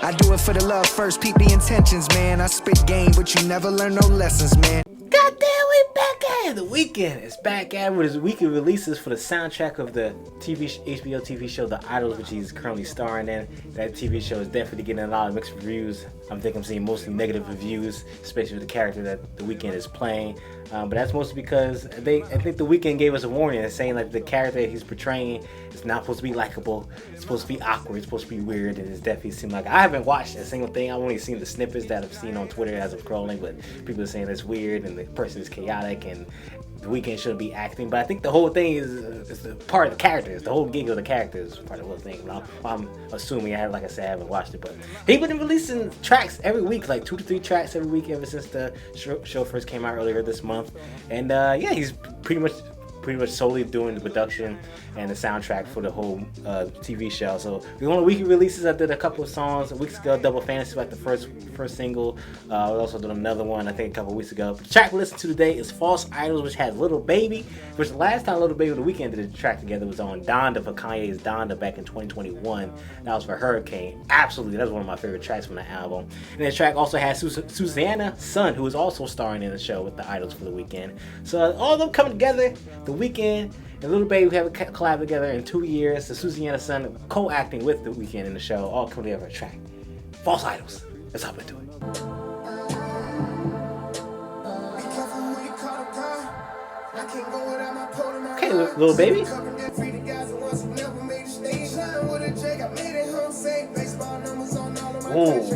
I do it for the love first, peep the intentions, man. I spit game, but you never learn no lessons, man. Goddamn, we back at it. The Weeknd is back at it with his weekly releases for the soundtrack of the HBO TV show The Idols, which he's currently starring in. That TV show is definitely getting a lot of mixed reviews. I'm seeing mostly negative reviews, especially with the character that The Weeknd is playing. But that's mostly because I think The Weeknd gave us a warning saying like the character he's portraying is not supposed to be likable. It's supposed to be awkward. It's supposed to be weird, and it's definitely seemed like I haven't watched a single thing. I've only seen the snippets that I've seen on Twitter as I'm scrolling, but people are saying it's weird and the person is chaotic and The Weeknd shouldn't be acting. But I think the whole thing is the part of the characters. The whole gig of the characters is part of the whole thing. I'm assuming like I said, I haven't watched it, but he's been releasing tracks every week, like 2 to 3 tracks every week ever since the show first came out earlier this month. And yeah, he's pretty much solely doing the production and the soundtrack for the whole TV show. So we on the weekly releases. I did a couple of songs weeks ago. Double Fantasy, like the first single. We also did another one I think a couple of weeks ago. But the track we listened to today is False Idols, which has Lil Baby. Which the last time Lil Baby and The Weeknd did a track together was on Donda for Kanye's Donda back in 2021. That was for Hurricane. Absolutely, that's one of my favorite tracks from the album. And the track also has Suzanna Son, who is also starring in the show with the Idols for The Weeknd. So all of them coming together. The Weeknd and Lil Baby have a collab together in 2 years. The Suzanna Son co-acting with The Weeknd in the show, all come together for a track. False Idols. Let's hop into it. Okay, Lil Baby. Ooh.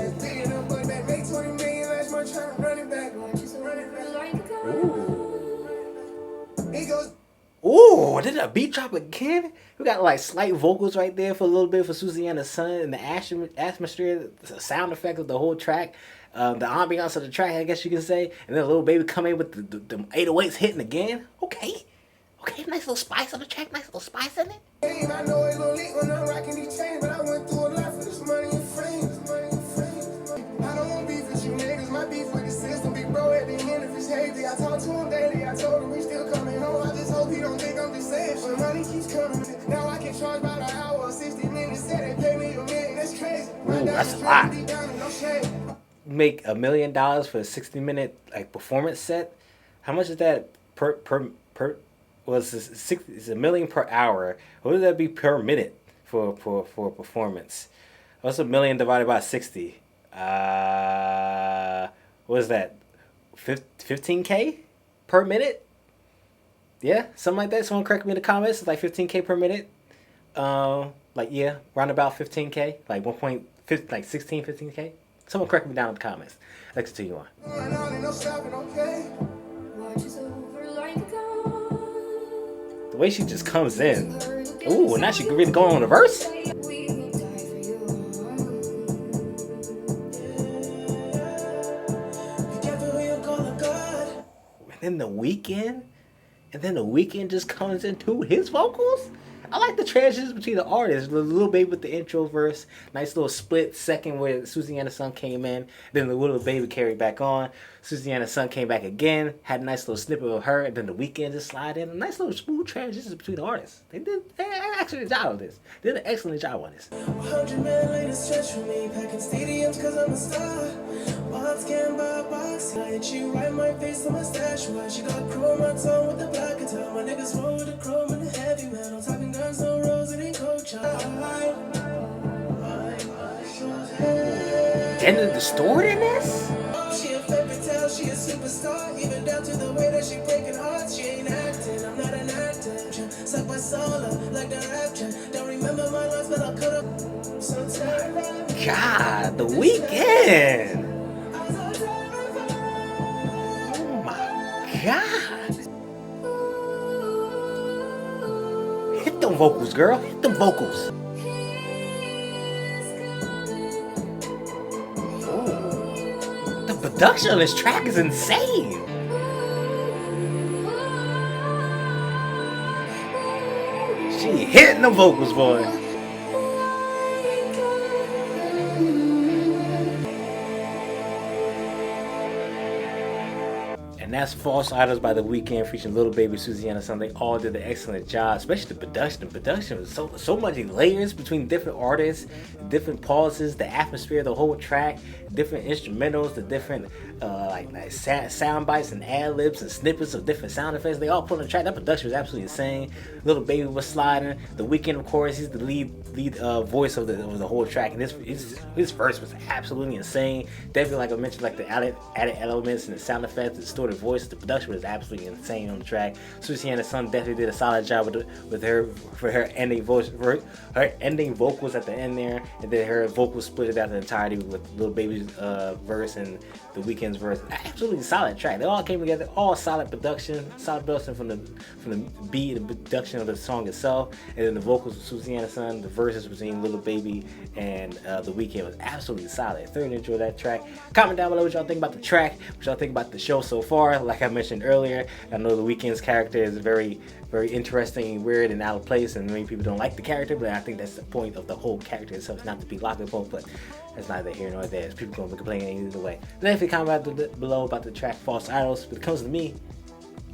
Ooh, did a beat drop again? We got like slight vocals right there for a little bit for Suzanna Son and the atmosphere, the sound effect of the whole track, the ambiance of the track, I guess you can say. And then Lil Baby come in with the 808s hitting again. Okay, nice little spice on the track, nice little spice in it. I know it's elite when I'm rocking these chains, but I went through a lot for this money and fame. I don't want beef with you niggas, my beef with the system, big bro at the end of his hazy. I talk to him daily, I told him we still coming home. I just hope he don't think I'm just saying shit. Money keeps coming. Now I can charge by the hour, 60 minutes, said they pay me $1 million, that's crazy. Ooh, that's a lot. Make $1 million for a 60-minute like performance set. How much is that per was it's $1 million per hour? What would that be per minute for a performance? What's $1 million divided by 60? What is that? 15K per minute? Yeah, something like that. Someone correct me in the comments. It's like 15K per minute. Like yeah, round about 15K, like 1.5, like 15K. Someone correct me down in the comments. Let's continue on. The way she just comes in. Ooh, now she really going on the verse? And then The Weeknd just comes into his vocals? I like the transitions between the artists. The Lil Baby with the intro verse, nice little split second where Suzanna Son came in, then the Lil Baby carried back on. Suzanna Son came back again, had a nice little snippet of her, and then The Weeknd just slide in. A nice little smooth transitions between the artists. They actually did a job on this. They did an excellent job on this. 100 million latest stretch for me, packing stadiums cause I'm a star. Bonds can't buy a box. I hit you right in my face on my stash. Why she got chrome on tongue with the black guitar. My niggas roll with the chrome and the heavy metal. Talking guns, no rose, it ain't coach. Then the distorted in this? She a fairy tale, she a superstar. Even down to the way that she breaking hearts. She ain't acting, I'm not an actor. Suck my soul up like the rapture. Don't remember my lines, but I could've. God, The Weeknd. Oh my God. Hit them vocals, girl. Hit them vocals. The production on this track is insane. She hitting the vocals, boy. And that's False Idols by The Weeknd featuring Lil Baby, Suzanna Son. They all did an excellent job, especially the production. The production was so much layers between different artists, different pauses, the atmosphere, the whole track, different instrumentals, the different like sound bites and ad libs and snippets of different sound effects. They all put on the track. That production was absolutely insane. Lil Baby was sliding. The Weeknd, of course, he's the lead voice of the whole track, and his verse was absolutely insane. Definitely, like I mentioned, like the added elements and the sound effects, the distorted voice. The production was absolutely insane on the track. Suzanna Son definitely did a solid job with her ending voice, her ending vocals at the end there, and then her vocals split out the entirety with Lil Baby's verse and The Weeknd's verse. Absolutely solid track. They all came together, all solid production from the beat and production of the song itself, and then the vocals of Suzanna Son, the verses between Lil Baby and The Weeknd was absolutely solid. Thoroughly enjoyed that track. Comment down below what y'all think about the track, what y'all think about the show so far. Like I mentioned earlier, I know The Weeknd's character is very interesting, weird, and out of place, and many people don't like the character, but I think that's the point of the whole character itself, is not to be locked upon, but that's neither here nor there. People gonna be complaining either way. Definitely comment below about the track False Idols. When it comes to me,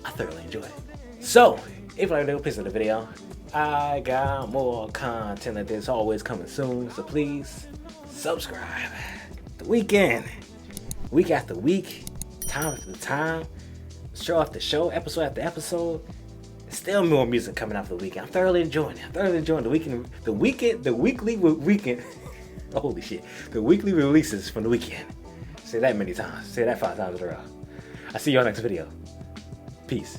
I thoroughly enjoy it. So, if you like the video, please like the video. I got more content like this always coming soon, so please subscribe. The Weeknd, week after week, time after time, show after show, episode after episode. Still more music coming out for The Weeknd. I'm thoroughly enjoying it. I'm thoroughly enjoying The Weeknd. The weekly Weeknd. Holy shit. The weekly releases from The Weeknd. Say that many times. Say that 5 times in a row. I'll see you on next video. Peace.